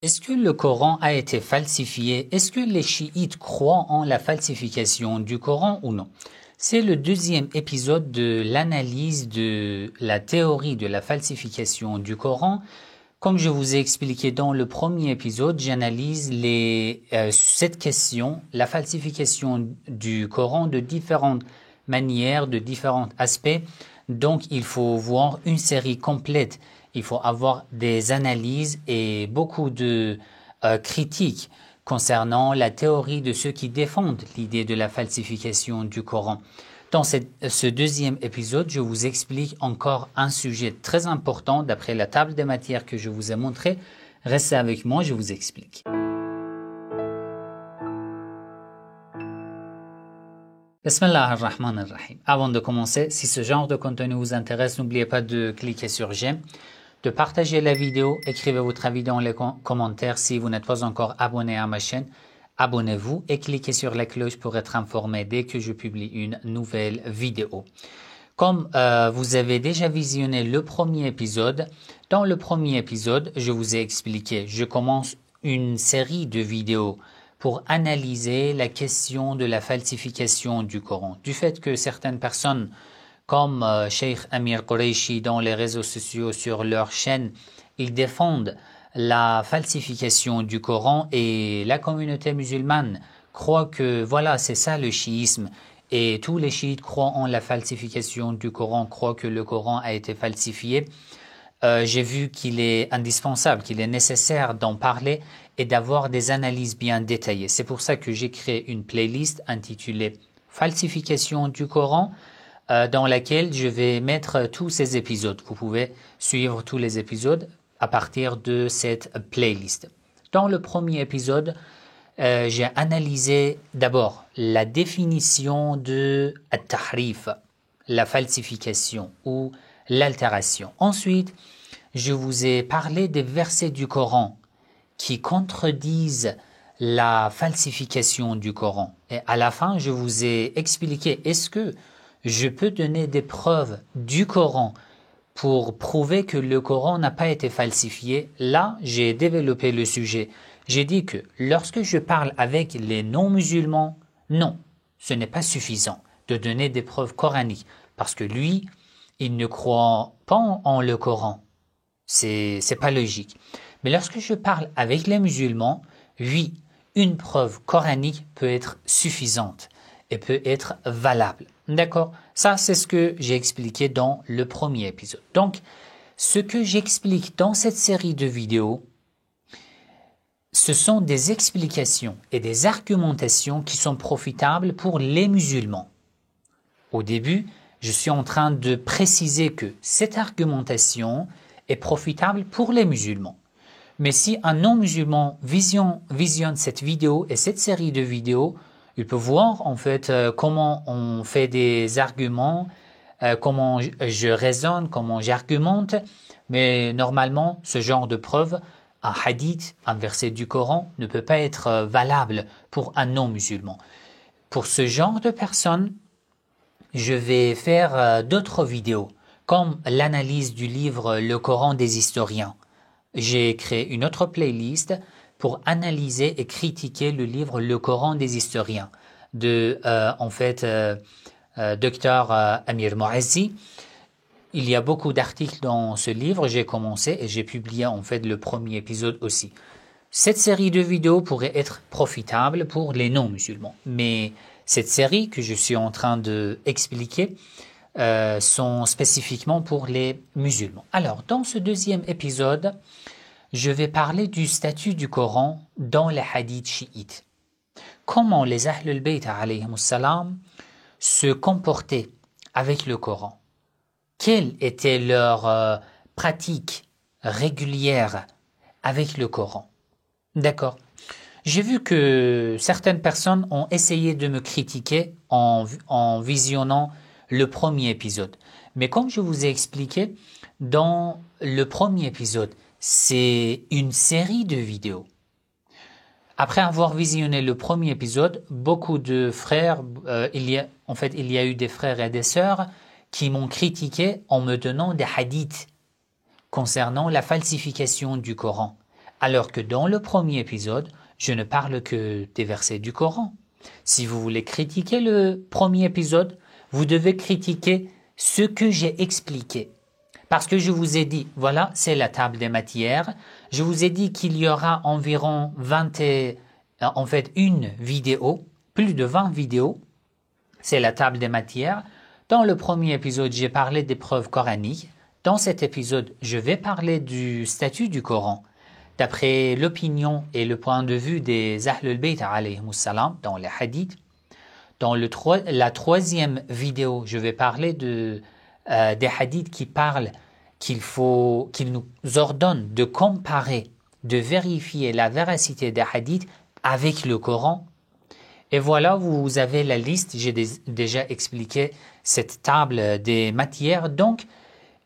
Est-ce que le Coran a été falsifié? Est-ce que les chiites croient en la falsification du Coran ou non? C'est le deuxième épisode de l'analyse de la théorie de la falsification du Coran. Comme je vous ai expliqué dans le premier épisode, j'analyse cette question, la falsification du Coran, de différentes manières, de différents aspects. Donc, il faut voir une série complète. Il faut avoir des analyses et beaucoup de critiques concernant la théorie de ceux qui défendent l'idée de la falsification du Coran. Dans ce deuxième épisode, je vous explique encore un sujet très important d'après la table des matières que je vous ai montré. Restez avec moi, je vous explique. Bismillah ar-Rahman ar-Rahim. Avant de commencer, si ce genre de contenu vous intéresse, n'oubliez pas de cliquer sur j'aime, de partager la vidéo, écrivez votre avis dans les commentaires. Si vous n'êtes pas encore abonné à ma chaîne, abonnez-vous et cliquez sur la cloche pour être informé dès que je publie une nouvelle vidéo. Comme vous avez déjà visionné le premier épisode, dans le premier épisode, je vous ai expliqué, je commence une série de vidéos pour analyser la question de la falsification du Coran. Du fait que certaines personnes, comme Cheikh Amir Qureshi dans les réseaux sociaux sur leur chaîne, ils défendent la falsification du Coran et la communauté musulmane croit que voilà, c'est ça le chiisme. Et tous les chiites croient en la falsification du Coran, croient que le Coran a été falsifié. J'ai vu qu'il est indispensable, qu'il est nécessaire d'en parler et d'avoir des analyses bien détaillées. C'est pour ça que j'ai créé une playlist intitulée Falsification du Coran, dans laquelle je vais mettre tous ces épisodes. Vous pouvez suivre tous les épisodes à partir de cette playlist. Dans le premier épisode, j'ai analysé d'abord la définition de at-tahrif, la falsification ou l'altération. Ensuite, je vous ai parlé des versets du Coran qui contredisent la falsification du Coran. Et à la fin, je vous ai expliqué, est-ce que je peux donner des preuves du Coran pour prouver que le Coran n'a pas été falsifié? Là, j'ai développé le sujet. J'ai dit que lorsque je parle avec les non-musulmans, non, ce n'est pas suffisant de donner des preuves coraniques parce que lui, il ne croit pas en le Coran. C'est pas logique. Mais lorsque je parle avec les musulmans, oui, une preuve coranique peut être suffisante et peut être valable. D'accord? Ça, c'est ce que j'ai expliqué dans le premier épisode. Donc, ce que j'explique dans cette série de vidéos, ce sont des explications et des argumentations qui sont profitables pour les musulmans. Au début, je suis en train de préciser que cette argumentation est profitable pour les musulmans. Mais si un non-musulman visionne cette vidéo et cette série de vidéos, il peut voir en fait comment on fait des arguments, comment je raisonne, comment j'argumente. Mais normalement, ce genre de preuve, un hadith, un verset du Coran, ne peut pas être valable pour un non-musulman. Pour ce genre de personnes, je vais faire d'autres vidéos, comme l'analyse du livre Le Coran des historiens. J'ai créé une autre playlist pour analyser et critiquer le livre Le Coran des historiens de, Dr Amir Moazzi. Il y a beaucoup d'articles dans ce livre, j'ai commencé et j'ai publié en fait le premier épisode aussi. Cette série de vidéos pourrait être profitable pour les non-musulmans, mais cette série que je suis en train d'expliquer sont spécifiquement pour les musulmans. Alors, dans ce deuxième épisode, je vais parler du statut du Coran dans les hadiths chiites. Comment les Ahlul Bayt alayhimus salam se comportaient avec le Coran. Quelle était leur pratique régulière avec le Coran. D'accord. J'ai vu que certaines personnes ont essayé de me critiquer en visionnant le premier épisode. Mais comme je vous ai expliqué, dans le premier épisode, c'est une série de vidéos. Après avoir visionné le premier épisode, beaucoup de frères, il y a eu des frères et des sœurs qui m'ont critiqué en me donnant des hadiths concernant la falsification du Coran. Alors que dans le premier épisode, je ne parle que des versets du Coran. Si vous voulez critiquer le premier épisode, vous devez critiquer ce que j'ai expliqué. Parce que je vous ai dit, voilà, c'est la table des matières. Je vous ai dit qu'il y aura environ une vidéo, plus de 20 vidéos. C'est la table des matières. Dans le premier épisode, j'ai parlé des preuves coraniques. Dans cet épisode, je vais parler du statut du Coran. D'après l'opinion et le point de vue des Ahlul Bayt alayhimus salam dans les hadiths. Dans la troisième vidéo, je vais parler des hadiths qui parlent qu'ils nous ordonnent de comparer, de vérifier la véracité des hadiths avec le Coran. Et voilà, vous avez la liste, j'ai déjà expliqué cette table des matières. Donc,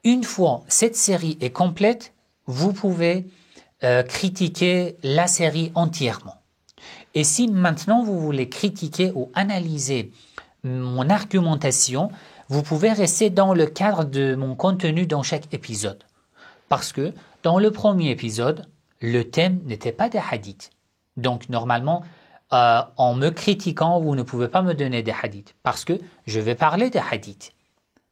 une fois cette série est complète, vous pouvez critiquer la série entièrement. Et si maintenant vous voulez critiquer ou analyser mon argumentation, vous pouvez rester dans le cadre de mon contenu dans chaque épisode. Parce que dans le premier épisode, le thème n'était pas des hadiths. Donc normalement, en me critiquant, vous ne pouvez pas me donner des hadiths. Parce que je vais parler des hadiths.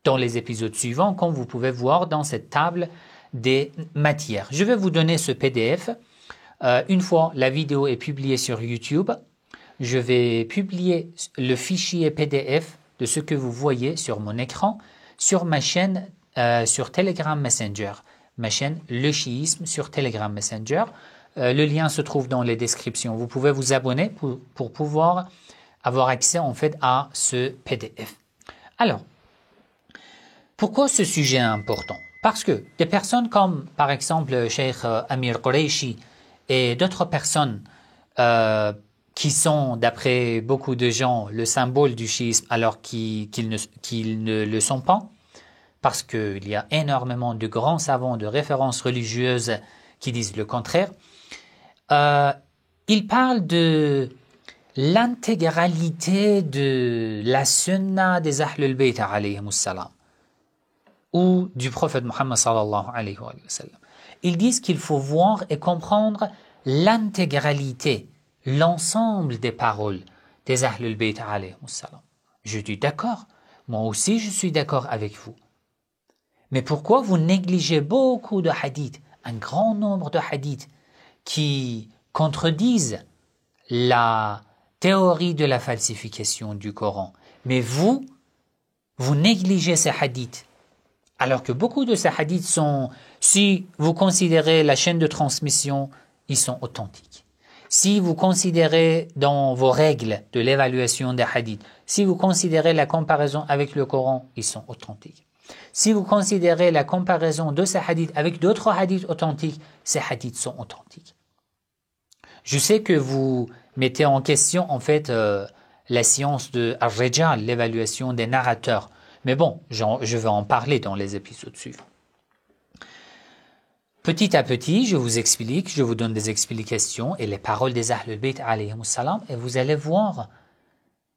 Dans les épisodes suivants, comme vous pouvez voir dans cette table des matières. Je vais vous donner ce PDF. Une fois la vidéo est publiée sur YouTube, je vais publier le fichier PDF de ce que vous voyez sur mon écran sur ma chaîne sur Telegram Messenger. Ma chaîne Le Chiisme sur Telegram Messenger. Le lien se trouve dans les descriptions. Vous pouvez vous abonner pour pouvoir avoir accès en fait à ce PDF. Alors, pourquoi ce sujet est important? Parce que des personnes comme, par exemple, Cheikh Amir Qureishi et d'autres personnes qui sont, d'après beaucoup de gens, le symbole du chiisme alors qu'ils ne le sont pas, parce qu'il y a énormément de grands savants de références religieuses qui disent le contraire, ils parlent de l'intégralité de la sunna des Ahlul Bayt alayhimus salam ou du prophète Muhammad sallallahu alayhi wa sallam. Ils disent qu'il faut voir et comprendre l'intégralité, l'ensemble des paroles des Ahlul Bayt alayhimus salam. Je dis d'accord, moi aussi je suis d'accord avec vous. Mais pourquoi vous négligez beaucoup de hadiths, un grand nombre de hadiths qui contredisent la théorie de la falsification du Coran? Mais vous négligez ces hadiths. Alors que beaucoup de ces hadiths sont, si vous considérez la chaîne de transmission, ils sont authentiques. Si vous considérez dans vos règles de l'évaluation des hadiths, si vous considérez la comparaison avec le Coran, ils sont authentiques. Si vous considérez la comparaison de ces hadiths avec d'autres hadiths authentiques, ces hadiths sont authentiques. Je sais que vous mettez en question en fait la science de Ar-Rijal, l'évaluation des narrateurs. Mais bon, je vais en parler dans les épisodes suivants. Petit à petit, je vous explique, je vous donne des explications et les paroles des Ahlul Bayt alayhimus salam et vous allez voir,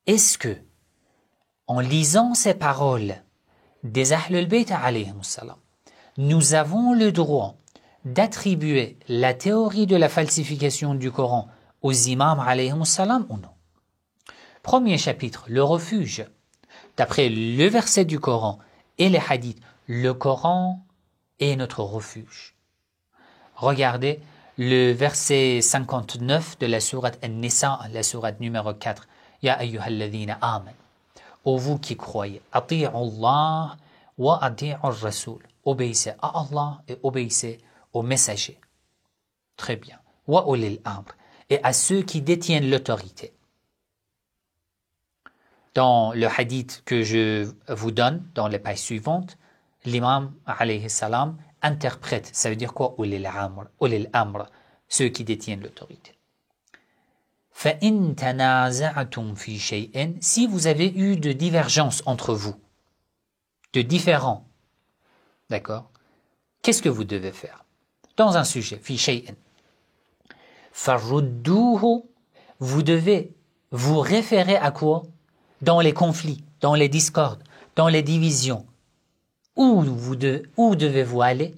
est-ce que, en lisant ces paroles des Ahlul Bayt alayhimus salam, nous avons le droit d'attribuer la théorie de la falsification du Coran aux imams alayhimus salam ou non? Premier chapitre, le refuge. D'après le verset du Coran et les hadiths, le Coran est notre refuge. Regardez le verset 59 de la sourate An-Nisa, la sourate numéro 4. Ya ayyuhalladhina aman. Ô vous qui croyez, ati'u Allah wa ati'u Rasul. Obéissez à Allah et obéissez aux messagers. Très bien. Wa ulil amr. Et à ceux qui détiennent l'autorité. Dans le hadith que je vous donne dans les pages suivantes, l'imam alayhi salam interprète, ça veut dire quoi? Ulil amr, ceux qui détiennent l'autorité. فَإِن تَنَازَعْتُمْ فِي شَيْءٍ, si vous avez eu de divergences entre vous, de différends, d'accord, qu'est-ce que vous devez faire? Dans un sujet, فِي شَيْءٍ, فَرُدُّوهُ, vous devez vous référer à quoi? Dans les conflits, dans les discordes, dans les divisions. Où devez-vous aller?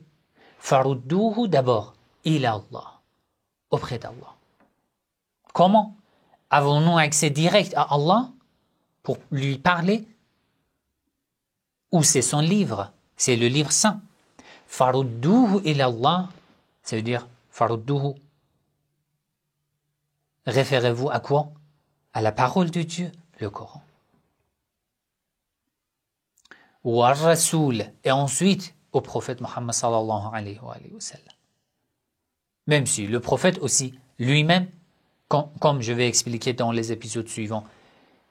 Farudduhu d'abord, ila Allah. auprès d'Allah. Comment? Avons-nous accès direct à Allah pour lui parler? Ou c'est son livre? C'est le livre saint. Farudduhu ila Allah, ça veut dire farudduhu. Référez-vous à quoi? À la parole de Dieu, le Coran. Wa Rasoul, et ensuite au prophète Muhammad sallallahu alayhi wa sallam. Même si le prophète aussi, lui-même, comme je vais expliquer dans les épisodes suivants,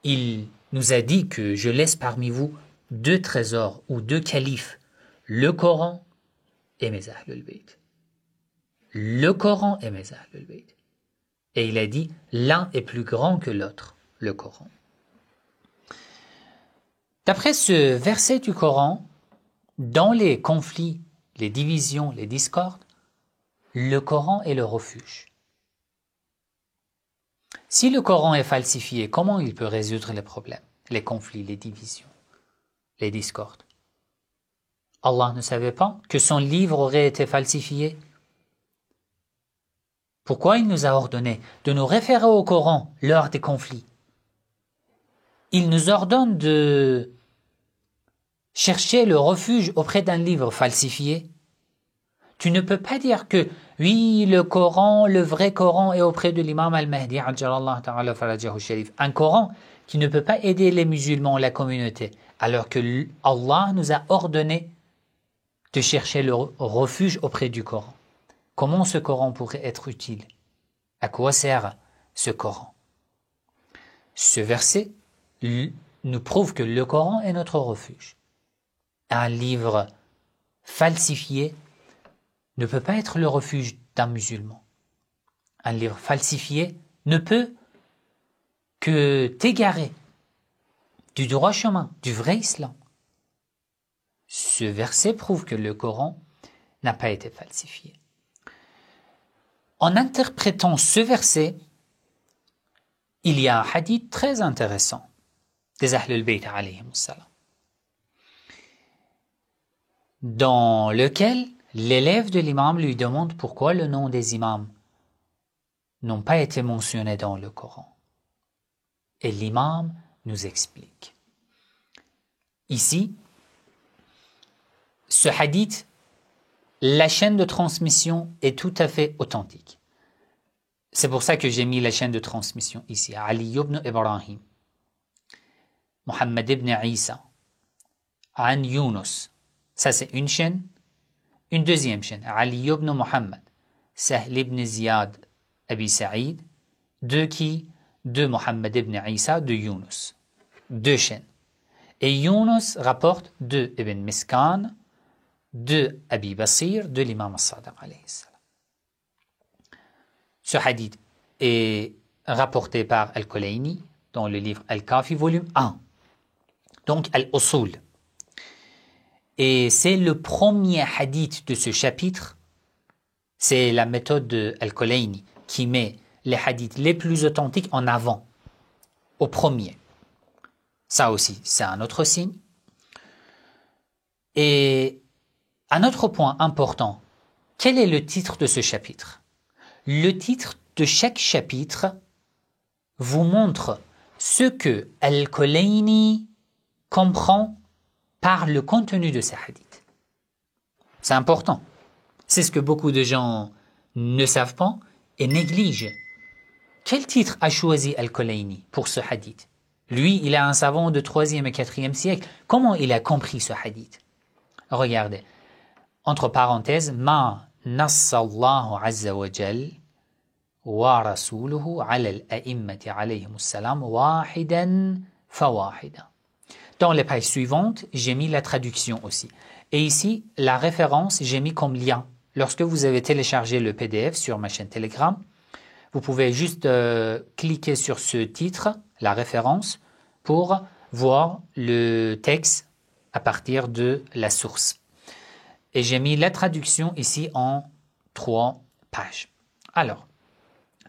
il nous a dit que je laisse parmi vous 2 trésors ou 2 califes, le Coran et mes Ahlul Bayt. Le Coran et mes Ahlul Bayt. Et il a dit, l'un est plus grand que l'autre, le Coran. D'après ce verset du Coran, dans les conflits, les divisions, les discordes, le Coran est le refuge. Si le Coran est falsifié, comment il peut résoudre les problèmes, les conflits, les divisions, les discordes? Allah ne savait pas que son livre aurait été falsifié. Pourquoi il nous a ordonné de nous référer au Coran lors des conflits? Il nous ordonne de chercher le refuge auprès d'un livre falsifié. Tu ne peux pas dire que, oui, le Coran, le vrai Coran est auprès de l'imam al-Mahdi, un Coran qui ne peut pas aider les musulmans, la communauté, alors que Allah nous a ordonné de chercher le refuge auprès du Coran. Comment ce Coran pourrait être utile? À quoi sert ce Coran? Ce verset nous prouve que le Coran est notre refuge. Un livre falsifié ne peut pas être le refuge d'un musulman. Un livre falsifié ne peut que t'égarer du droit chemin, du vrai islam. Ce verset prouve que le Coran n'a pas été falsifié. En interprétant ce verset, il y a un hadith très intéressant des Ahlul Bayt alayhim salam, dans lequel l'élève de l'imam lui demande pourquoi le nom des imams n'ont pas été mentionnés dans le Coran. Et l'imam nous explique. Ici, ce hadith, la chaîne de transmission est tout à fait authentique. C'est pour ça que j'ai mis la chaîne de transmission ici. Ali ibn Ibrahim, Muhammad ibn Isa, An Yunus. Ça c'est une chaîne. Une deuxième chaîne, Ali ibn Muhammad, Sahl ibn Ziyad, Abi Sa'id, de Muhammad ibn Isa, de Yunus. 2 chaînes. Et Yunus rapporte de Ibn Miskan, de Abi Basir, de l'imam al-Sadiq alayhi salam. Ce hadith est rapporté par Al-Kulayni dans le livre Al-Kafi, volume 1. Donc Al-Usul. Et c'est le premier hadith de ce chapitre. C'est la méthode de Al-Kulayni qui met les hadiths les plus authentiques en avant, au premier. Ça aussi, c'est un autre signe. Et un autre point important, quel est le titre de ce chapitre? Le titre de chaque chapitre vous montre ce que Al-Kulayni comprend par le contenu de ces hadiths. C'est important. C'est ce que beaucoup de gens ne savent pas et négligent. Quel titre a choisi Al-Kulayni pour ce hadith? Lui, il est un savant de 3e et 4e siècle. Comment il a compris ce hadith? Regardez. Entre parenthèses, Ma nassallahu azza wa jal wa rasuluhu ala al-a'immati alayhimus salam wahidan fawahidan. Dans les pages suivantes, j'ai mis la traduction aussi. Et ici, la référence, j'ai mis comme lien. Lorsque vous avez téléchargé le PDF sur ma chaîne Telegram, vous pouvez juste cliquer sur ce titre, la référence, pour voir le texte à partir de la source. Et j'ai mis la traduction ici en 3 pages. Alors,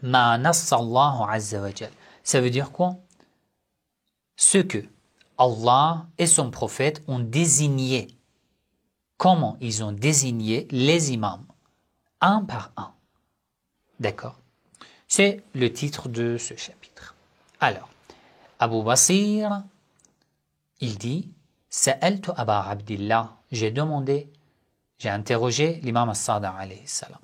Ma nassallahu azza wa jal. Ça veut dire quoi? Ce que Allah et son prophète ont désigné. Comment ils ont désigné les imams? Un par un. D'accord? C'est le titre de ce chapitre. Alors, Abu Basir, il dit « Sa'altu Aba Abdillah » j'ai interrogé l'imam as-Sadiq alayhi salam.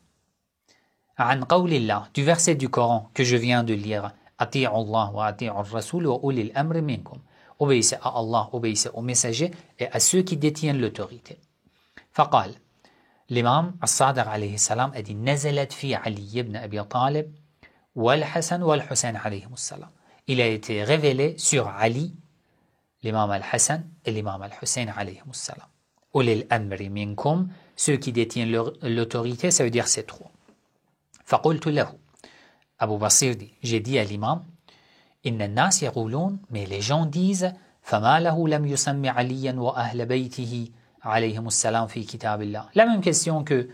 « An qawlillah » du verset du Coran que je viens de lire « Ati'u Allah wa ati'u ar-rasul wa ulil amri minkum » obéissez à Allah, obéissez aux messagers et à ceux qui détiennent l'autorité. Faqal, l'imam as-Sadiq alayhi salam a dit Nazalat fi Ali ibn Abi Talib wal Hassan wal Hussein alayhi salam. Il a été révélé sur Ali, l'imam al-Hassan et l'imam al-Hussein alayhi salam. Ulil amri minkum, ceux qui détiennent l'autorité, ça veut dire ces trois. Faqultu lahu, Abu Basir dit, j'ai dit à l'imam Inna an-nas yaqulun, mais les gens disent fama lahu lam yusammi aliyan wa ahla baytihi alayhim salam fi kitabillah. La même question que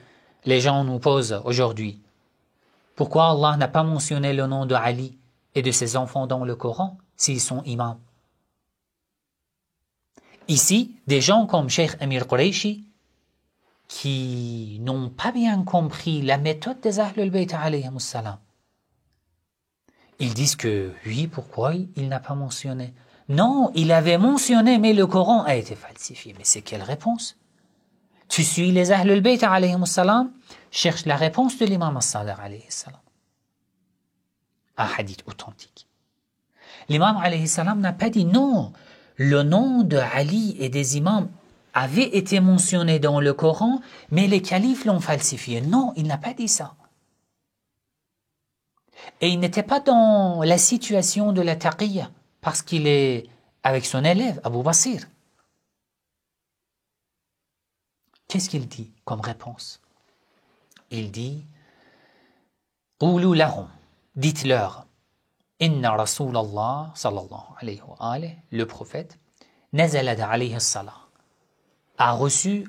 les gens nous posent aujourd'hui. Pourquoi Allah n'a pas mentionné le nom de Ali et de ses enfants dans le Coran s'ils sont imams? Ici, des gens comme Cheikh Amir Qureshi qui n'ont pas bien compris la méthode des Ahlul Bayt alayhim salam. Ils disent que oui, pourquoi il n'a pas mentionné? Non, il avait mentionné, mais le Coran a été falsifié. Mais c'est quelle réponse? Tu suis les Ahlul Bayt alayhim salam, cherche la réponse de l'imam as-Sadiq alayhi salam. Un hadith authentique. L'imam alayhi salam n'a pas dit non, le nom de Ali et des imams avait été mentionné dans le Coran, mais les califes l'ont falsifié. Non, il n'a pas dit ça. Et il n'était pas dans la situation de la taqiyya, parce qu'il est avec son élève, Abu Basir. Qu'est-ce qu'il dit comme réponse? Il dit « Qulu lahum » dites-leur « Inna Rasulallah sallallahu alayhi wa alayhi » le prophète « Nazalat alayhi as-salah » a reçu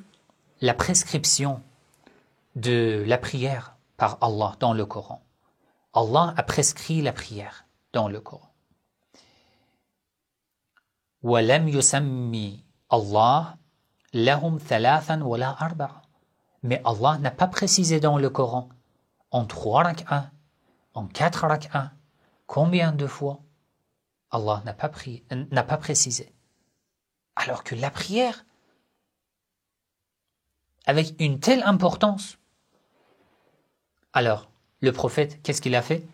la prescription de la prière par Allah dans le Coran. Allah a prescrit la prière dans le Coran. وَلَمْ يُسَمِّ Allah lahum thalathan wala arba'a. Mais Allah n'a pas précisé dans le Coran en 3 rak'ah, en 4 rak'ah, combien de fois? Allah n'a pas précisé. Alors que la prière, avec une telle importance, alors le prophète, qu'est-ce qu'il a fait?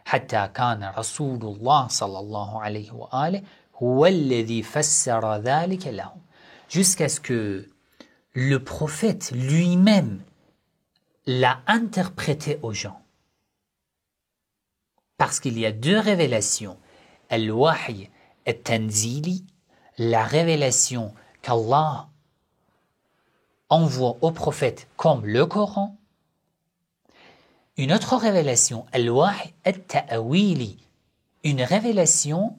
حتى كان رسول الله صلى الله عليه وآله هو الذي فسر ذلك لهم. Jusqu'à ce que le prophète lui-même l'a interprété aux gens. Parce qu'il y a 2 révélations. Al-Wahy al-Tanzili, la révélation qu'Allah envoie au prophète comme le Coran. Une autre révélation, Al-Wahy al-Ta'wili, une révélation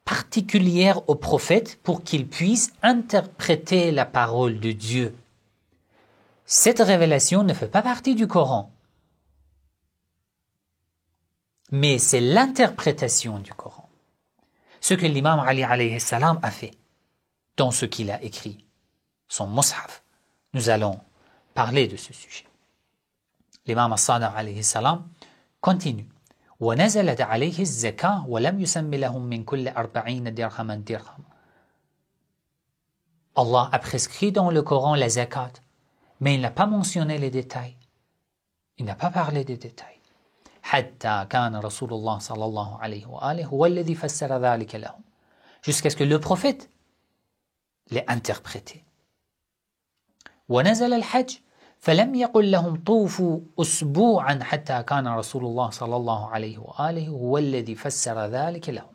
particulière au prophète pour qu'il puisse interpréter la parole de Dieu. Cette révélation ne fait pas partie du Coran, mais c'est l'interprétation du Coran. Ce que l'imam Ali alayhi salam a fait dans ce qu'il a écrit, son mushaf. Nous allons parler de ce sujet. L'imam as-Sadiq alayhi salam continue. وَنَزَلَتْ عَلَيْهِ الزَّكَاةُ وَلَمْ يُسَمِّ لَهُم مِّن كُلِّ 40 درهما درهم. Allah a prescrit dans le Coran la zakat, mais il n'a pas mentionné les détails. Il n'a pas parlé des détails. حتى كان رسول الله صلى الله عليه وآله هو الذي فسر ذلك لهم. Jusqu'à ce que le prophète l'ait interprété. ونزل الحج فلم يقل لهم طوفوا أسبوعا حتى كان رسول الله صلى الله عليه وآله هو الذي فسر ذلك لهم.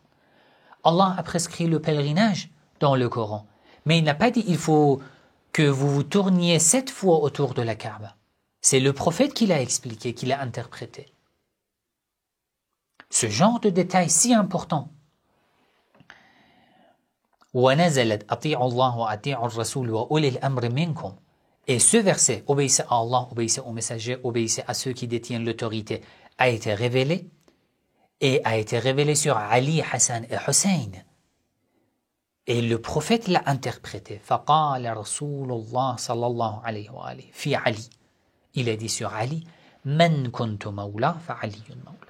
Allah a prescrit le pèlerinage dans le Coran, mais il n'a pas dit il faut que vous vous tourniez 7 fois autour de la Kaaba. C'est le prophète qui l'a expliqué, qui l'a interprété. Ce genre de détail si important. وَنَزَلَتْ أَطِيعُوا اللَّهَ وَأَطِيعُوا الرَّسُولَ وَأُولِي الْأَمْرِ مِنكُمْ. Et ce verset, obéissez à Allah, obéissez aux messagers, obéissez à ceux qui détiennent l'autorité, a été révélé et a été révélé sur Ali, Hassan et Hussein. Et le prophète l'a interprété. فَقَالَ رَسُولُ اللَّهِ صَلَّى اللَّهُ عَلَيْهِ وَآلِهِ في Ali. Il a dit sur Ali, مَنْ كُنْتُ مَوْلَى فَعَلِيٌّ مَوْلَى.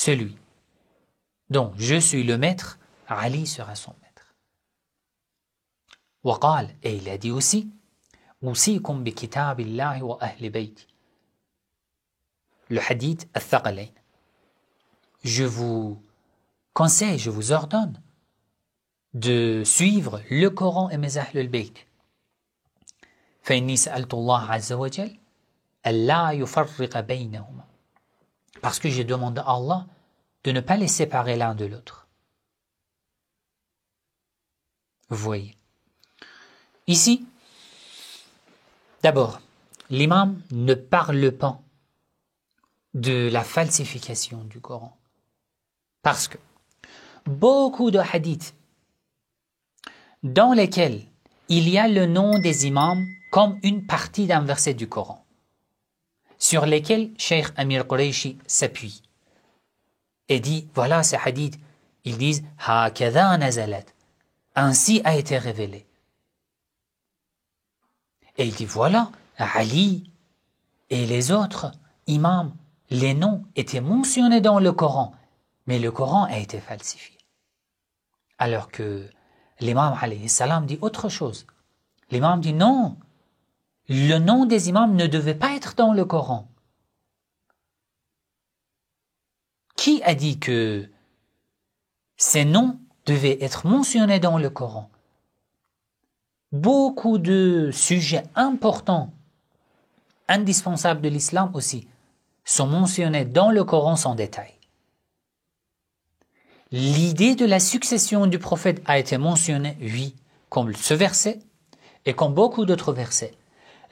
celui dont je suis le maître, Ali sera son maître. وقال, et il a dit aussi, أوصيكم بكتاب الله وأهل بيتي. Le hadith al-Thaqalayn. Je vous conseille, je vous ordonne de suivre le Coran et mes Ahl al-Bayt. فإني سألت الله عز وجل ألا يفرق بينهما. Parce que j'ai demandé à Allah de ne pas les séparer l'un de l'autre. Vous voyez. Ici, d'abord, l'imam ne parle pas de la falsification du Coran. Parce que beaucoup de hadiths dans lesquels il y a le nom des imams comme une partie d'un verset du Coran, sur lesquels Cheikh Amir Qureshi s'appuie et dit, voilà ces hadiths, ils disent « Hakadha nazalat » ainsi a été révélé. Et il dit, voilà, Ali et les autres imams, les noms étaient mentionnés dans le Coran, mais le Coran a été falsifié. Alors que l'imam alayhi salam dit autre chose. L'imam dit non, le nom des imams ne devait pas être dans le Coran. Qui a dit que ces noms devaient être mentionnés dans le Coran? Beaucoup de sujets importants, indispensables de l'islam aussi, sont mentionnés dans le Coran sans détail. L'idée de la succession du prophète a été mentionnée, oui, comme ce verset et comme beaucoup d'autres versets.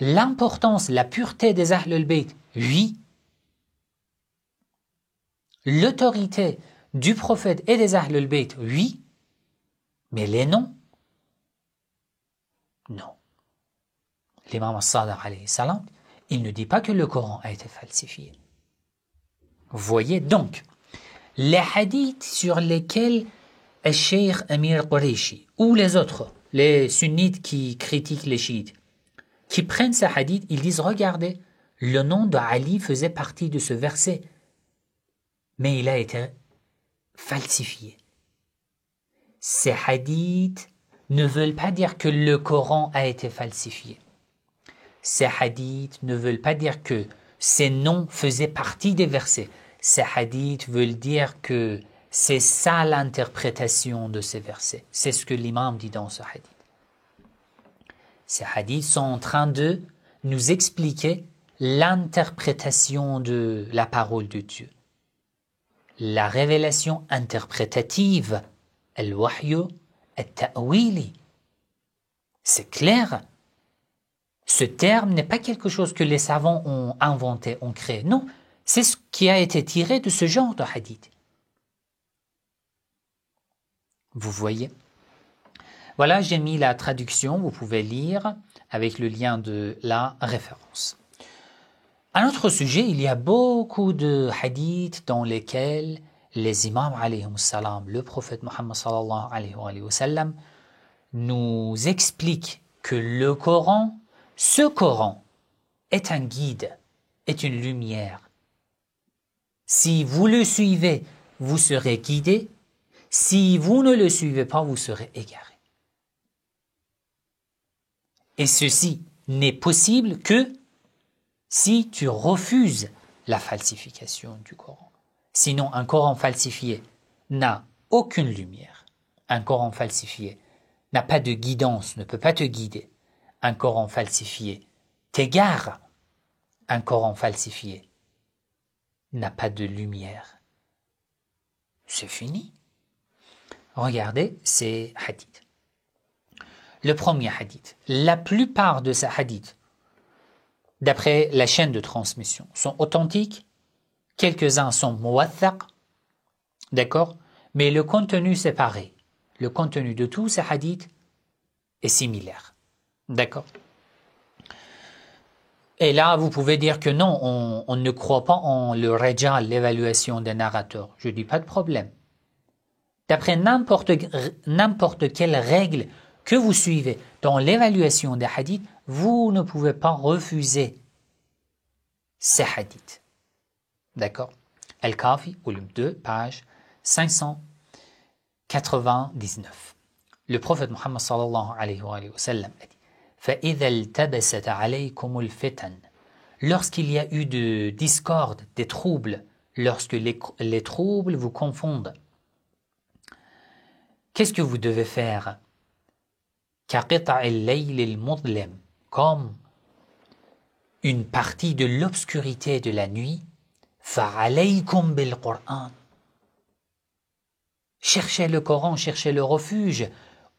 L'importance, la pureté des Ahl al-Bayt, oui. L'autorité du prophète et des Ahl al-Bayt, oui. Mais les noms, non. L'imam al-Sadiq alayhi salam, il ne dit pas que le Coran a été falsifié. Vous voyez donc, les hadiths sur lesquels le Cheikh Amir Qureshi ou les autres, les sunnites qui critiquent les chiites, qui prennent ces hadiths, ils disent, regardez, le nom de Ali faisait partie de ce verset, mais il a été falsifié. Ces hadiths ne veulent pas dire que le Coran a été falsifié. Ces hadiths ne veulent pas dire que ces noms faisaient partie des versets. Ces hadiths veulent dire que c'est ça l'interprétation de ces versets. C'est ce que l'imam dit dans ce hadith. Ces hadiths sont en train de nous expliquer l'interprétation de la parole de Dieu. La révélation interprétative, al-wahyu, al-ta'wili. C'est clair. Ce terme n'est pas quelque chose que les savants ont inventé, ont créé. Non, c'est ce qui a été tiré de ce genre de hadith. Vous voyez? Voilà, j'ai mis la traduction, vous pouvez lire avec le lien de la référence. Un autre sujet, il y a beaucoup de hadiths dans lesquels les imams alayhi salam, le prophète Muhammad sallallahu alayhi wa sallam, nous expliquent que le Coran, ce Coran, est un guide, est une lumière. Si vous le suivez, vous serez guidé. Si vous ne le suivez pas, vous serez égaré. Et ceci n'est possible que si tu refuses la falsification du Coran. Sinon, un Coran falsifié n'a aucune lumière. Un Coran falsifié n'a pas de guidance, ne peut pas te guider. Un Coran falsifié t'égare. Un Coran falsifié n'a pas de lumière. C'est fini. Regardez ces hadiths. Le premier hadith. La plupart de ces hadiths, d'après la chaîne de transmission, sont authentiques. Quelques-uns sont muwathaq, d'accord? Mais le contenu c'est pareil. Le contenu de tous ces hadiths est similaire, d'accord? Et là, vous pouvez dire que non, on ne croit pas en le rijal, l'évaluation des narrateurs. Je dis pas de problème. D'après n'importe quelle règle que vous suivez dans l'évaluation des hadiths, vous ne pouvez pas refuser ces hadiths. D'accord? Al-Kafi, volume 2, page 599. Le prophète Muhammad sallallahu alayhi wa sallam a dit فَإِذَا الْتَبَسَتْ عَلَيْكُمُ الْفِتَنِ Lorsqu'il y a eu de discorde, des troubles, lorsque les troubles vous confondent, qu'est-ce que vous devez faire? كَقِطَعِ اللَّيْلِ الْمُظْلِمِ Comme une partie de l'obscurité de la nuit, فَعَلَيْكُمْ بِالْقُرْآنِ Cherchez le Coran, cherchez le refuge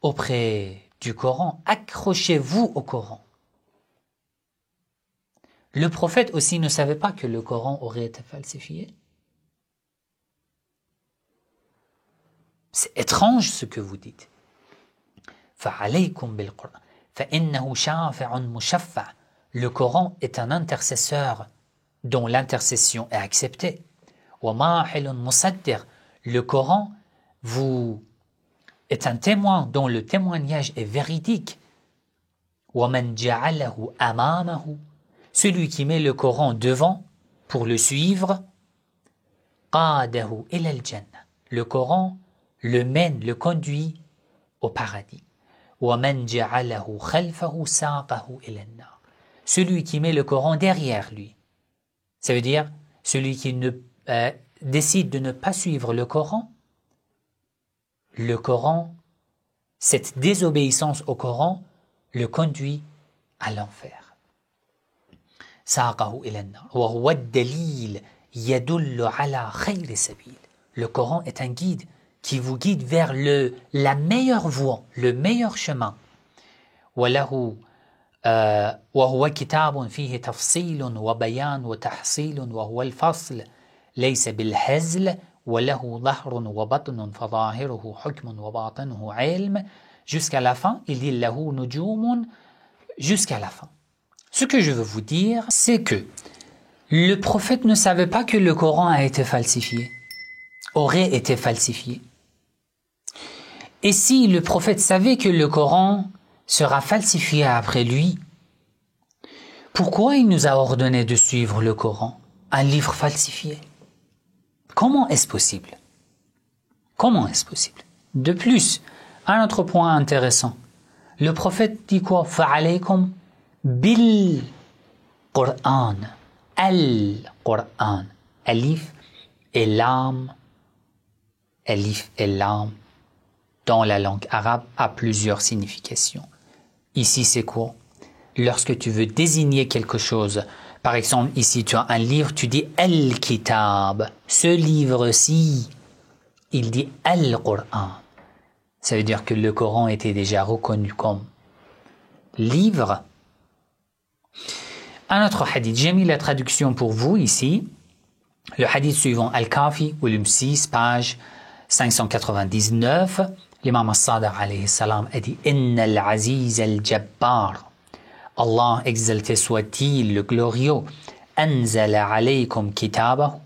auprès du Coran, accrochez-vous au Coran. Le prophète aussi ne savait pas que le Coran aurait été falsifié. C'est étrange ce que vous dites. فَعَلَيْكُمْ بِالْقُرْآنِ فَإِنَّهُ شَافِعٌ مُشَفَّعٌ Le Coran est un intercesseur dont l'intercession est acceptée. وَمَاحِلٌ مُصَدِّرٌ Le Coran est un témoin dont le témoignage est véridique. وَمَنْ جَعَلَهُ أَمَامَهُ Celui qui met le Coran devant pour le suivre, قَادَهُ إِلَى الْجَنَّةِ Le Coran le mène, le conduit au paradis. وَمَنْ جَعَلَهُ خَلْفَهُ سَاقَهُ إِلَى النَّارِ Celui qui met le Coran derrière lui. Ça veut dire, celui qui décide de ne pas suivre le Coran, cette désobéissance au Coran, le conduit à l'enfer. سَاقَهُ إِلَى النَّارِ وَهُوَ الدَّلِيلُ يَدُلُّ عَلَى خَيْرِ سَبِيلٍ Le Coran est un guide qui vous guide vers la meilleure voie, le meilleur chemin. وَلَهُ وهو كتاب فيه تفصيل وبيان وتحصيل وهو الفصل ليس بالهزل وله ظهر وبطن فظاهره حكم وباطنه علم jusqu'à la fin, il dit له نجوم jusqu'à la fin. Ce que je veux vous dire, c'est que le prophète ne savait pas que le Coran a été falsifié, aurait été falsifié. Et si le prophète savait que le Coran sera falsifié après lui, pourquoi il nous a ordonné de suivre le Coran, un livre falsifié? Comment est-ce possible? Comment est-ce possible? De plus, un autre point intéressant, le prophète dit quoi? فَعَلَيْكُمْ بِالْقُرْآنِ Al-Qur'an. Alif et lam. Alif et lam dans la langue arabe a plusieurs significations. Ici, c'est quoi? Lorsque tu veux désigner quelque chose, par exemple, ici, tu as un livre, tu dis Al-Kitab. Ce livre-ci, il dit Al-Qur'an. Ça veut dire que le Coran était déjà reconnu comme livre. Un autre hadith, j'ai mis la traduction pour vous ici. Le hadith suivant, Al-Kafi, volume 6, page 599. L'imam al-Sadiq alayhi salam a dit Inna al-Aziz al-Jabbar. Allah exalté soit-il, le glorieux, Anzala alaykum kitabahu,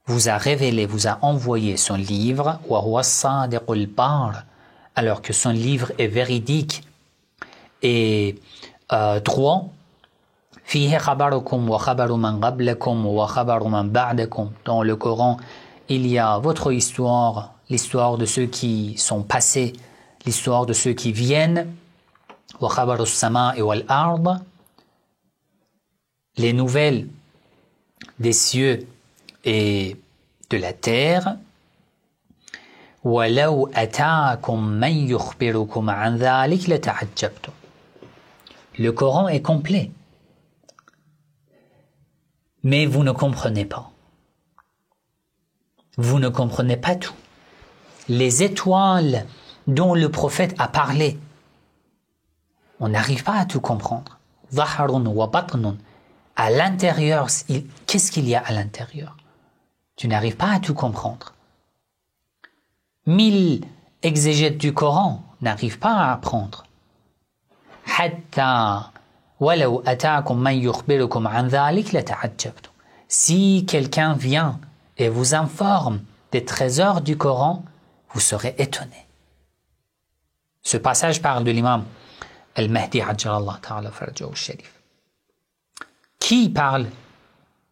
vous a révélé, vous a envoyé son livre, wa huwa as-sadiqul bar, alors que son livre est véridique et droit. Fihi khabarukum wa khabaru man qablakum wa khabaru man ba'dakum. Dans le Coran, il y a votre histoire, l'histoire de ceux qui sont passés, l'histoire de ceux qui viennent. وَخَبَرُ السَّمَاءِ وَالْأَرْضِ Les nouvelles des cieux et de la terre. وَلَوْ أَتَاكُمْ مَنْ يُخْبِرُكُمْ عَنْ ذَلِكَ لَتَعَجَّبْتُمْ Le Coran est complet. Mais vous ne comprenez pas. Vous ne comprenez pas tout. Les étoiles dont le prophète a parlé, on n'arrive pas à tout comprendre. Zaharun wa batnun. À l'intérieur, qu'est-ce qu'il y a à l'intérieur? Tu n'arrives pas à tout comprendre. 1000 exégètes du Coran n'arrivent pas à apprendre. Hatta walau ataakum man yukhbirukum an dhalik lata'ajjabtum. Si quelqu'un vient et vous informe des trésors du Coran, vous serez étonné. Ce passage parle de l'imam Al-Mahdi Ajjalallahu Ta'ala Farjahu Sharif. Qui parle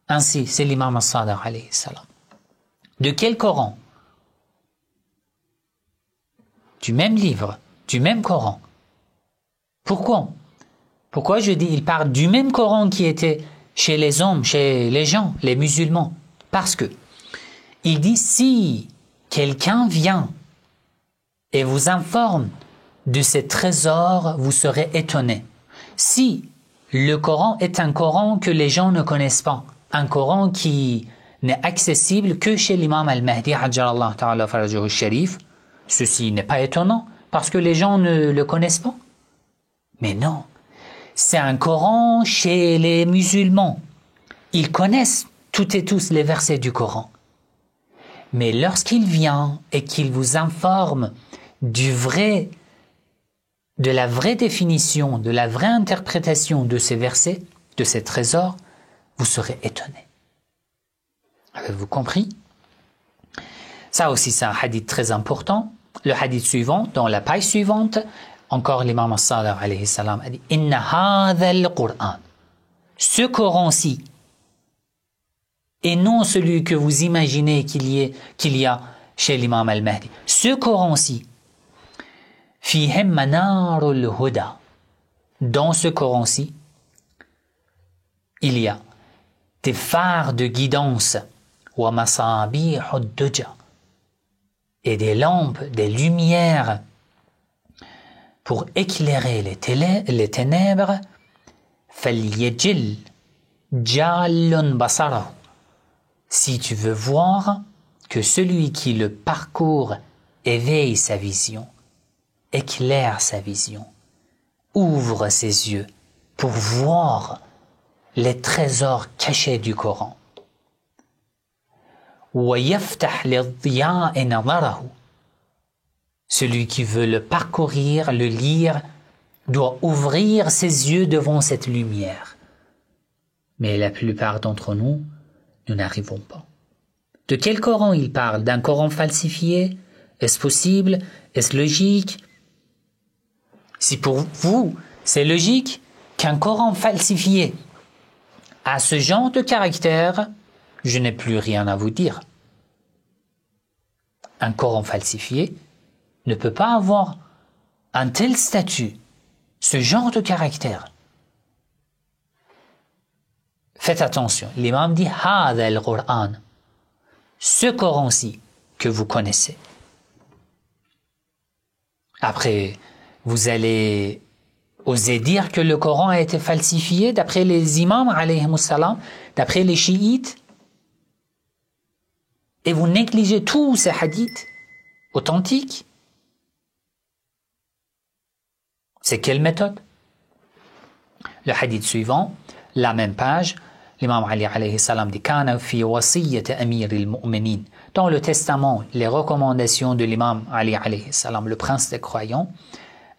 ainsi? C'est l'imam As-Sadiq alayhi salam. De quel Coran? Du même livre, du même Coran. Pourquoi? Pourquoi je dis il parle du même Coran qui était chez les hommes, chez les gens, les musulmans? Parce que il dit si quelqu'un vient et vous informe de ces trésors, vous serez étonné. Si le Coran est un Coran que les gens ne connaissent pas, un Coran qui n'est accessible que chez l'imam al-Mahdi, ajjalallahu ta'ala farajahu al-sharif, ceci n'est pas étonnant parce que les gens ne le connaissent pas. Mais non, c'est un Coran chez les musulmans. Ils connaissent toutes et tous les versets du Coran. Mais lorsqu'il vient et qu'il vous informe de la vraie définition, de la vraie interprétation de ces versets, de ces trésors, vous serez étonné. Avez-vous compris? Ça aussi, c'est un hadith très important. Le hadith suivant, dans la page suivante, encore l'imam as-Sadiq alayhi salam a dit « Inna hadha al-Qur'an » ce Coran-ci, et non celui que vous imaginez qu'il y a chez l'imam al-Mahdi. Ce Coran-ci, فِيهِ مَنَارُ الْهُدَى dans ce Coran-ci, il y a des phares de guidance وَمَصَابِيحُ الدُّجَى et des lampes, des lumières pour éclairer les ténèbres. فَلْيَجِلْ جَالٌ بَصَرَهُ si tu veux voir que celui qui le parcourt éveille sa vision, éclaire sa vision, ouvre ses yeux pour voir les trésors cachés du Coran. وَيَفْتَحْ لِلضِّيَاءِ نَظَرَهُ celui qui veut le parcourir, le lire, doit ouvrir ses yeux devant cette lumière. Mais la plupart d'entre nous, nous n'arrivons pas. De quel Coran il parle? D'un Coran falsifié? Est-ce possible? Est-ce logique? Si pour vous, c'est logique qu'un Coran falsifié a ce genre de caractère, je n'ai plus rien à vous dire. Un Coran falsifié ne peut pas avoir un tel statut, ce genre de caractère. Faites attention, l'imam dit « Hada al-Qur'an » ce Coran-ci que vous connaissez. Après, vous allez oser dire que le Coran a été falsifié d'après les imams, alayhimus salam, d'après les chiites, et vous négligez tous ces hadiths authentiques. C'est quelle méthode? Le hadith suivant, la même page, l'imam Ali alayhi salam dit Kana fi wasiyyati amir al-mu'minin. Dans le testament, les recommandations de l'imam Ali alayhi salam, le prince des croyants,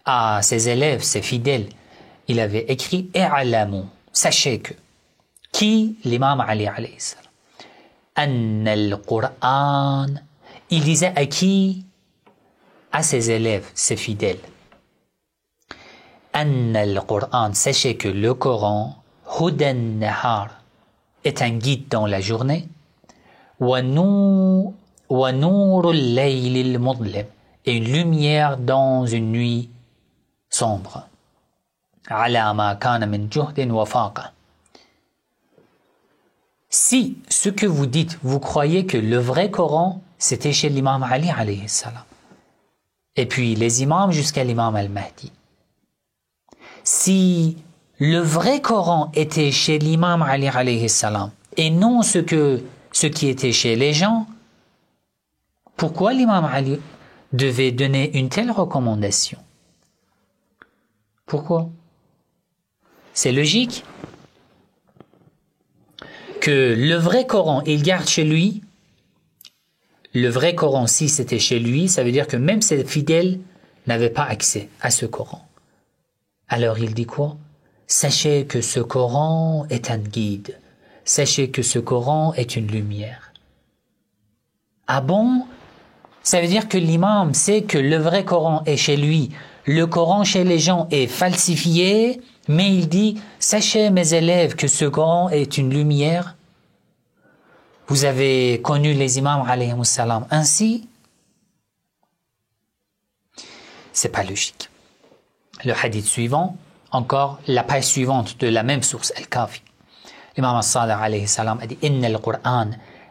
à ses élèves, ses fidèles, il avait écrit I'lamu, sachez que, qui l'imam Ali alayhi salam, Anna al-Qur'an, il disait à qui? À ses élèves, ses fidèles. Anna al-Qur'an, sachez que le Coran, Hudan Nahar, est un guide dans la journée, wa nourul layl al-mudlim, et une lumière dans une nuit sombre. Ala ma kana min juhdin wa faqa. Si ce que vous dites, vous croyez que le vrai Coran, c'était chez l'imam Ali alayhi salam, et puis les imams jusqu'à l'imam al-Mahdi. Si le vrai Coran était chez l'imam Ali alayhi salam et non ce qui était chez les gens, pourquoi l'imam Ali devait donner une telle recommandation? Pourquoi? C'est logique que le vrai Coran, il garde chez lui. Le vrai Coran, si c'était chez lui, ça veut dire que même ses fidèles n'avaient pas accès à ce Coran. Alors il dit quoi? Sachez que ce Coran est un guide. Sachez que ce Coran est une lumière. Ah bon? Ça veut dire que l'imam sait que le vrai Coran est chez lui. Le Coran chez les gens est falsifié, mais il dit, sachez mes élèves que ce Coran est une lumière. Vous avez connu les imams alayhimus salam ainsi? C'est pas logique. Le hadith suivant, encore la page suivante de la même source, Al-Kafi. L'imam al-Sadiq alayhi salam a dit « Inna al-Qur'an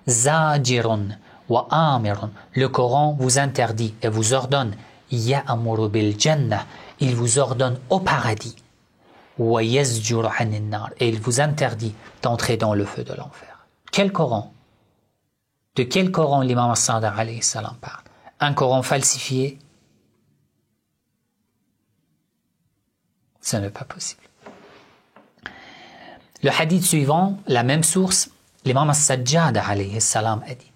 zajirun wa amirun » Le Coran vous interdit et vous ordonne « Ya'amuru bil jannah » Il vous ordonne au paradis « Wa yazjuru anin nar » Et il vous interdit d'entrer dans le feu de l'enfer. Quel Coran? De quel Coran l'imam al-Sadiq alayhi salam parle? Un Coran falsifié? Ce n'est pas possible. Le hadith suivant, la même source, l'imam al-Sajjad alayhi salam a dit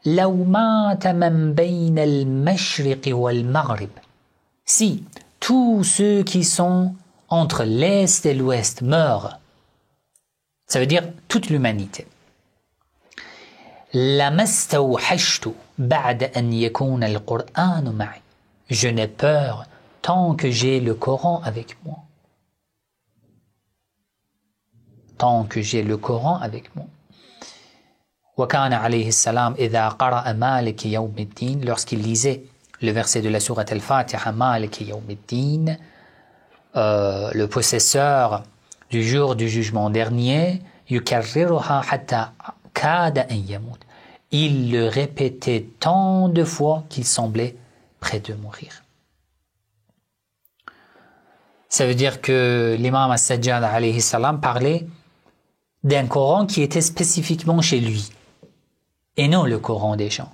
لو مات من بين المشرق والمغرب Si tous ceux qui sont entre l'Est et l'Ouest meurent, ça veut dire toute l'humanité. لما استوحشت بعد أن يكون القرآن معي. Je n'ai peur tant que j'ai le Coran avec moi. Tant que j'ai le Coran avec moi. وكان عليه السلام إذا قرأ مالك يوم الدين lorsqu'il lisait le verset de la sourate Al-Fatiha مالك يوم الدين le possesseur du jour du jugement dernier يكررها حتى كاد أن يموت. Il le répétait tant de fois qu'il semblait près de mourir. Ça veut dire que l'imam al-Sajjad alayhi salam parlait d'un Coran qui était spécifiquement chez lui, et non le Coran des gens.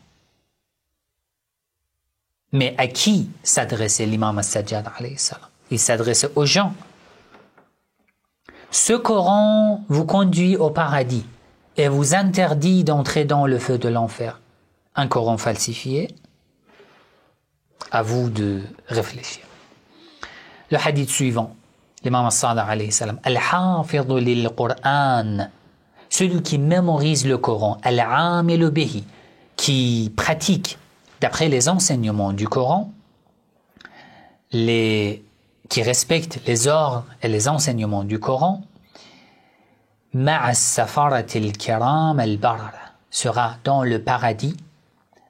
Mais à qui s'adressait l'imam al-Sajjad alayhi salam? Il s'adressait aux gens. Ce Coran vous conduit au paradis et vous interdit d'entrer dans le feu de l'enfer. Un Coran falsifié? À vous de réfléchir. Le hadith suivant, l'imam al-Sadiq alayhi salam, Al-Hafidhu lil-Qur'an, celui qui mémorise le Coran, Al-Amilu bihi, qui pratique d'après les enseignements du Coran, qui respecte les ordres et les enseignements du Coran, Ma'a safarati al-kiram al-barara, sera dans le paradis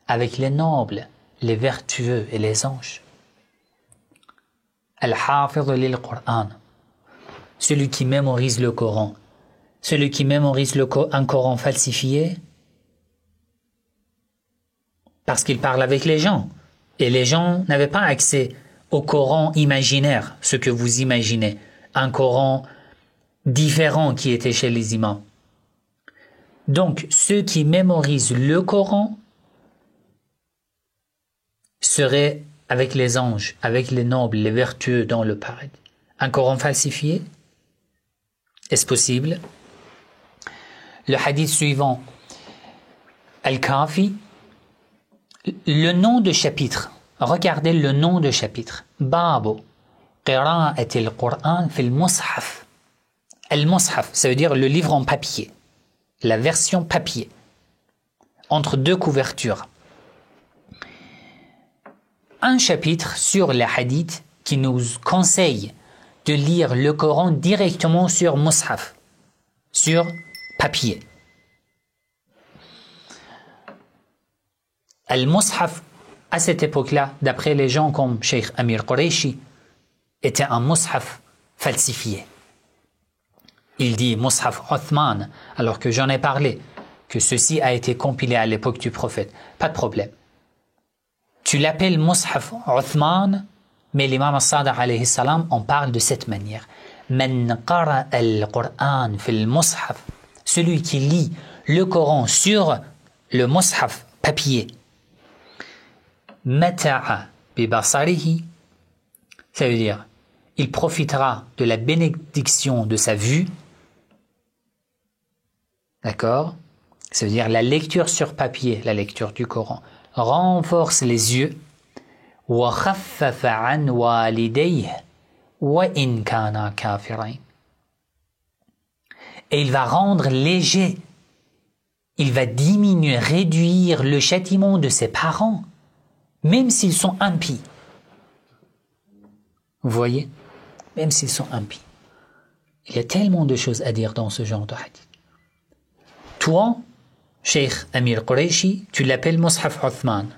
avec les nobles, les vertueux et les anges. Al-Hafidhu lil-Qur'an, celui qui mémorise le Coran, celui qui mémorise un Coran falsifié, parce qu'il parle avec les gens, et les gens n'avaient pas accès au Coran imaginaire, ce que vous imaginez, un Coran différent qui était chez les imams. Donc, ceux qui mémorisent le Coran seraient avec les anges, avec les nobles, les vertueux dans le paradis. Un Coran falsifié? Est-ce possible? Le hadith suivant, Al-Kafi, le nom de chapitre. Regardez le nom de chapitre. Babu qira'ati al-Qur'an fil mushaf. Al-Mushaf, ça veut dire le livre en papier, la version papier, entre deux couvertures. Un chapitre sur les hadiths qui nous conseille de lire le Coran directement sur Mushaf, sur papier. Al-Mushaf, à cette époque-là, d'après les gens comme Cheikh Amir Qureshi, était un Mushaf falsifié. Il dit Mushaf Uthman, alors que j'en ai parlé, que ceci a été compilé à l'époque du prophète. Pas de problème. Tu l'appelles Mushaf Uthman, mais l'imam al-Sadiq alayhi salam en parle de cette manière. Man qara al-Qur'an fil mushaf, celui qui lit le Coran sur le mushaf papier. Mata'a bi basarihi, ça veut dire il profitera de la bénédiction de sa vue. D'accord? Ça veut dire la lecture sur papier, la lecture du Coran, renforce les yeux. وَخَفَّفَ عَنْ وَالِدَيْهِ وَإِنْ كَانَا كَافِرَيْنِ. Et il va rendre léger, il va diminuer, réduire le châtiment de ses parents, même s'ils sont impies. Vous voyez? Même s'ils sont impies. Il y a tellement de choses à dire dans ce genre de hadith. Toi, Cheikh Amir Qureshi, tu l'appelles Mus'haf Uthman.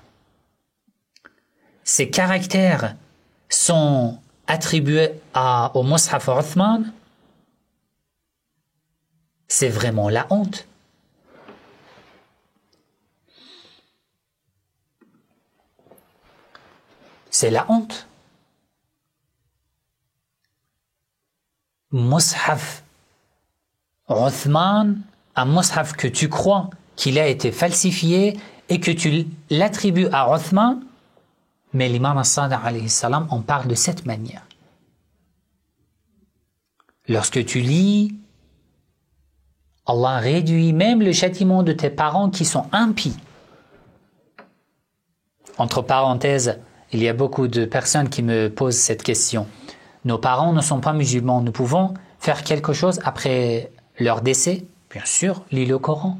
Ces caractères sont attribués au Mus'haf Uthman. C'est vraiment la honte. C'est la honte. Mus'haf Uthman, un Mus'haf que tu crois qu'il a été falsifié et que tu l'attribues à Uthman, mais l'imam as-Sadiq alayhi salam en parle de cette manière. Lorsque tu lis, Allah réduit même le châtiment de tes parents qui sont impies. Entre parenthèses, il y a beaucoup de personnes qui me posent cette question. Nos parents ne sont pas musulmans, nous pouvons faire quelque chose après leur décès? Bien sûr, lis le Coran.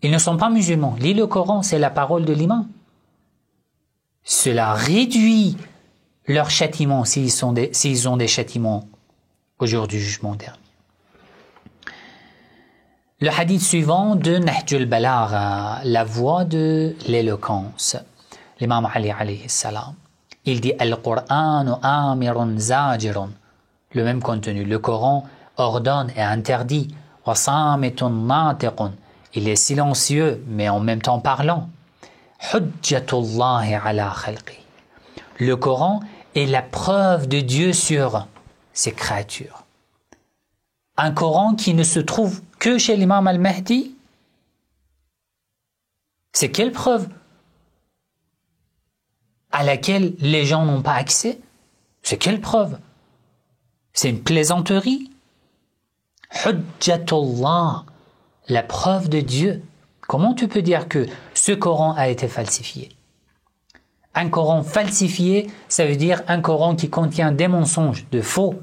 Ils ne sont pas musulmans, lis le Coran, c'est la parole de l'imam. Cela réduit leur châtiment s'ils ont des châtiments au jour du jugement dernier. Le hadith suivant de Nahjul Balagha, la voie de l'éloquence. L'imam Ali alayhi salam, il dit Al-Qur'anu amirun zajirun, le même contenu. Le Coran ordonne et interdit. Wa samitun natiqun, il est silencieux mais en même temps parlant. Hujjatullahi ala khalqi, le Coran est la preuve de Dieu sur ses créatures. Un Coran qui ne se trouve que chez l'imam al-Mahdi, c'est quelle preuve à laquelle les gens n'ont pas accès? C'est quelle preuve? C'est une plaisanterie. Hujjatullah, la preuve de Dieu. Comment tu peux dire que ce Coran a été falsifié? Un Coran falsifié, ça veut dire un Coran qui contient des mensonges, de faux,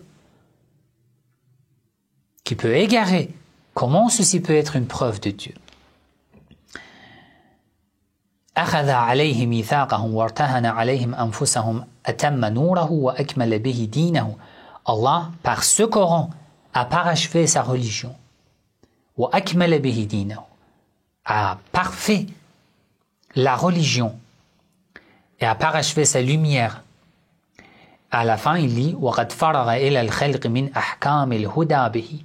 qui peut égarer. Comment ceci peut être une preuve de Dieu? أخذ عليه ميثاقهم وارتهن عليهم أنفسهم أتم نوره وأكمل به دينه. Allah, par ce Coran, a parachevé sa religion. وأكمل به دينه, a parfait la religion et a parachevé sa lumière. À la fin, il dit وقد فرغ إلى الخلق من أحكام الهدى به.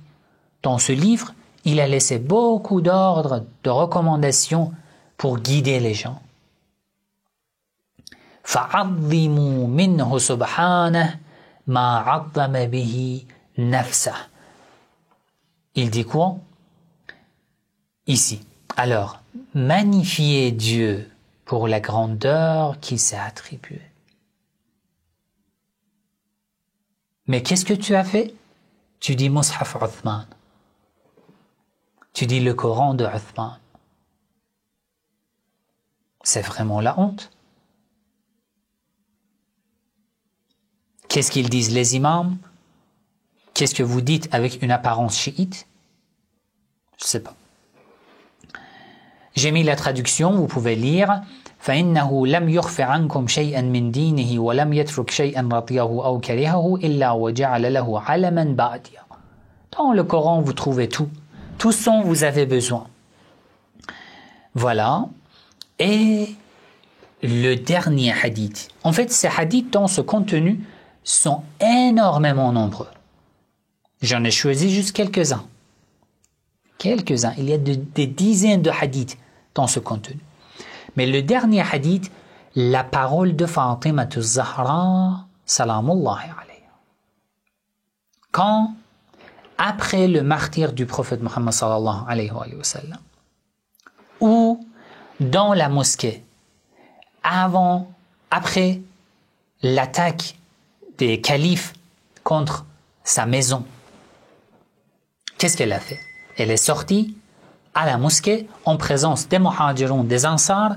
Dans ce livre, il a laissé beaucoup d'ordres, de recommandations pour guider les gens. فَعَظِّمُوا مِنْهُ سُبْحَانَهُ مَا عَظَّمَ بِهِ نَفْسَهُ. Il dit quoi? Ici. Alors, magnifiez Dieu pour la grandeur qu'il s'est attribuée. Mais qu'est-ce que tu as fait? Tu dis Mus'haf Uthman. Tu dis le Coran de Uthman. C'est vraiment la honte. Qu'est-ce qu'ils disent les imams? Qu'est-ce que vous dites avec une apparence chiite? Je ne sais pas. J'ai mis la traduction, vous pouvez lire. فإنه لم يخف عنكم شيئا من دينه ولم يترك شيئا رضيه أو كرهه إلا وجعل له علما باديا. Dans le Coran, vous trouvez tout. Tout ce dont vous avez besoin. Voilà. Et le dernier hadith. En fait, ces hadiths dans ce contenu sont énormément nombreux. J'en ai choisi juste quelques-uns. Quelques-uns. Il y a des dizaines de hadiths dans ce contenu. Mais le dernier hadith, la parole de Fatima az-Zahra, salamullahi alayha. Quand, après le martyre du prophète Muhammad sallallahu alayhi wa sallam, ou dans la mosquée, après l'attaque des califes contre sa maison, qu'est-ce qu'elle a fait? Elle est sortie à la mosquée en présence des muhajirun, des ansar,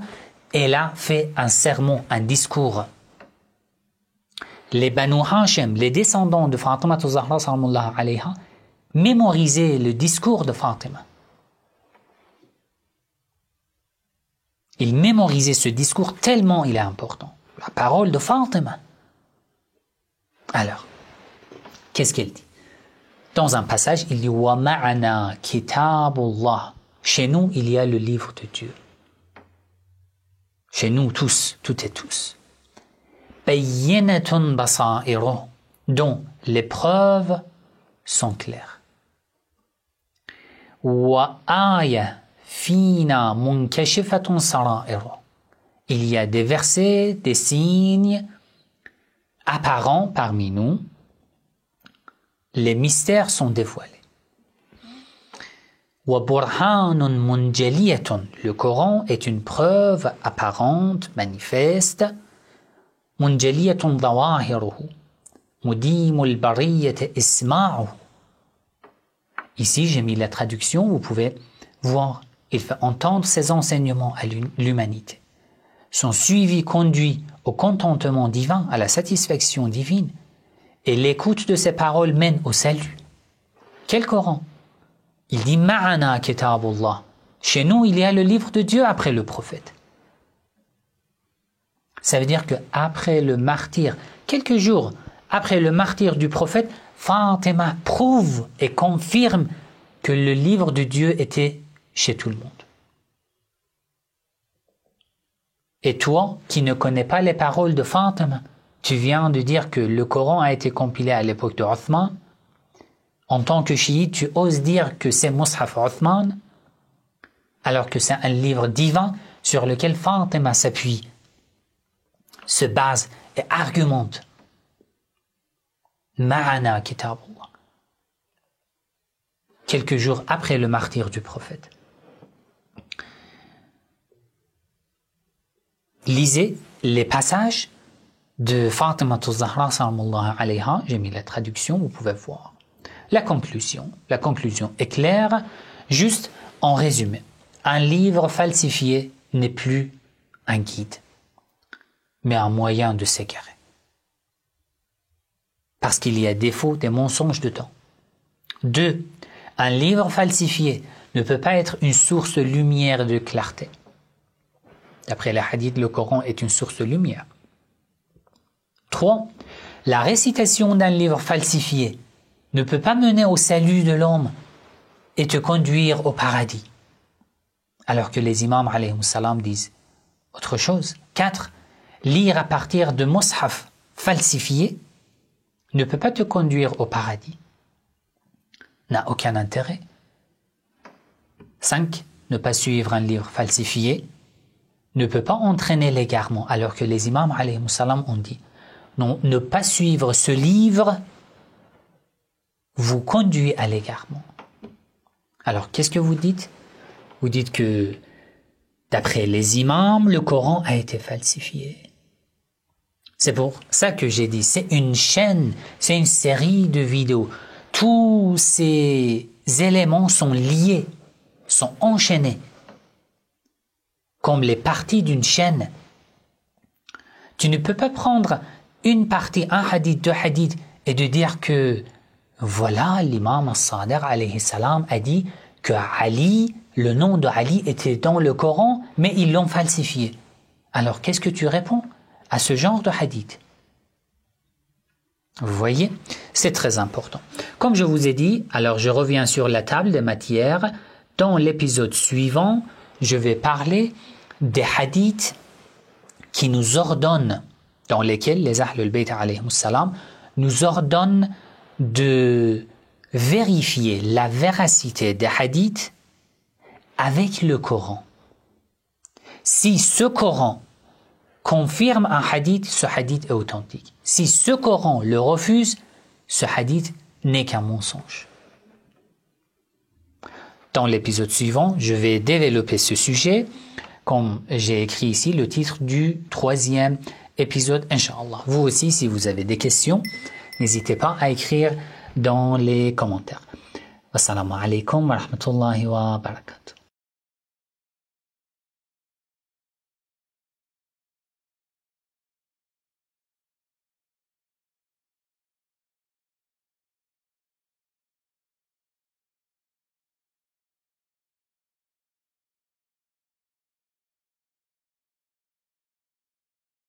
et elle a fait un sermon, un discours. Les Banu Hashim, les descendants de Fatima az-Zahra sallallahu alayha, mémorisaient le discours de Fatima. Ils mémorisaient ce discours tellement il est important. La parole de Fatima. Alors, qu'est-ce qu'elle dit? Dans un passage, il dit « Wa ma'ana kitabullah » Chez nous, il y a le livre de Dieu. Chez nous tous, toutes et tous. Bayyinatun basairu, dont les preuves sont claires. Wa aya fina munkashifatun sarairu. Il y a des versets, des signes apparents parmi nous. Les mystères sont dévoilés. Wa burhanun munjaliyatun. Le Coran est une preuve apparente, manifeste. Munjaliyatun dawahiruhu. Mudimul bariyata isma'uhu. Ici, j'ai mis la traduction, vous pouvez voir. Il fait entendre ses enseignements à l'humanité. Son suivi conduit au contentement divin, à la satisfaction divine. Et l'écoute de ces paroles mène au salut. Quel Coran? Il dit Ma'ana kitabullah. Chez nous, il y a le livre de Dieu après le prophète. Ça veut dire qu'après le martyre, quelques jours après le martyre du prophète, Fatima prouve et confirme que le livre de Dieu était chez tout le monde. Et toi, qui ne connais pas les paroles de Fatima, tu viens de dire que le Coran a été compilé à l'époque de Othman. En tant que chiite, tu oses dire que c'est Mus'haf Othman, alors que c'est un livre divin sur lequel Fatima s'appuie, se base et argumente. Ma'ana kitabullah. Quelques jours après le martyre du prophète. Lisez les passages de Fatima al-Zahra sallallahu alayha. J'ai mis la traduction, vous pouvez voir. La conclusion est claire, juste en résumé. Un livre falsifié n'est plus un guide, mais un moyen de s'égarer. Parce qu'il y a des faux, des mensonges dedans. 2. Un livre falsifié ne peut pas être une source de lumière et de clarté. D'après les hadiths, le Coran est une source de lumière. 3. La récitation d'un livre falsifié ne peut pas mener au salut de l'homme et te conduire au paradis. Alors que les imams alayhi salam disent autre chose. 4. Lire à partir de mushaf falsifiés ne peut pas te conduire au paradis. N'a aucun intérêt. 5. Ne pas suivre un livre falsifié ne peut pas entraîner l'égarement, alors que les imams alayhi salam ont dit non, ne pas suivre ce livre vous conduit à l'égarement. Alors, qu'est-ce que vous dites? Vous dites que, d'après les imams, le Coran a été falsifié. C'est pour ça que j'ai dit, c'est une chaîne, c'est une série de vidéos. Tous ces éléments sont liés, sont enchaînés, comme les parties d'une chaîne. Tu ne peux pas prendre une partie, un hadith, deux hadiths, et de dire que voilà, l'imam al-Sadiq alayhi salam a dit que Ali, le nom de Ali était dans le Coran, mais ils l'ont falsifié. Alors qu'est-ce que tu réponds à ce genre de hadith? Vous voyez, c'est très important. Comme je vous ai dit, alors je reviens sur la table des matières. Dans l'épisode suivant, je vais parler des hadiths qui nous ordonnent, dans lesquels les Ahlul Bayt alayhi salam nous ordonnent de vérifier la véracité des hadiths avec le Coran. Si ce Coran confirme un hadith, ce hadith est authentique. Si ce Coran le refuse, ce hadith n'est qu'un mensonge. Dans l'épisode suivant, je vais développer ce sujet, comme j'ai écrit ici le titre du 3e épisode, Inch'Allah. Vous aussi, si vous avez des questions, n'hésitez pas à écrire dans les commentaires. Wassalamu alaikum wa rahmatullahi wa barakatuh.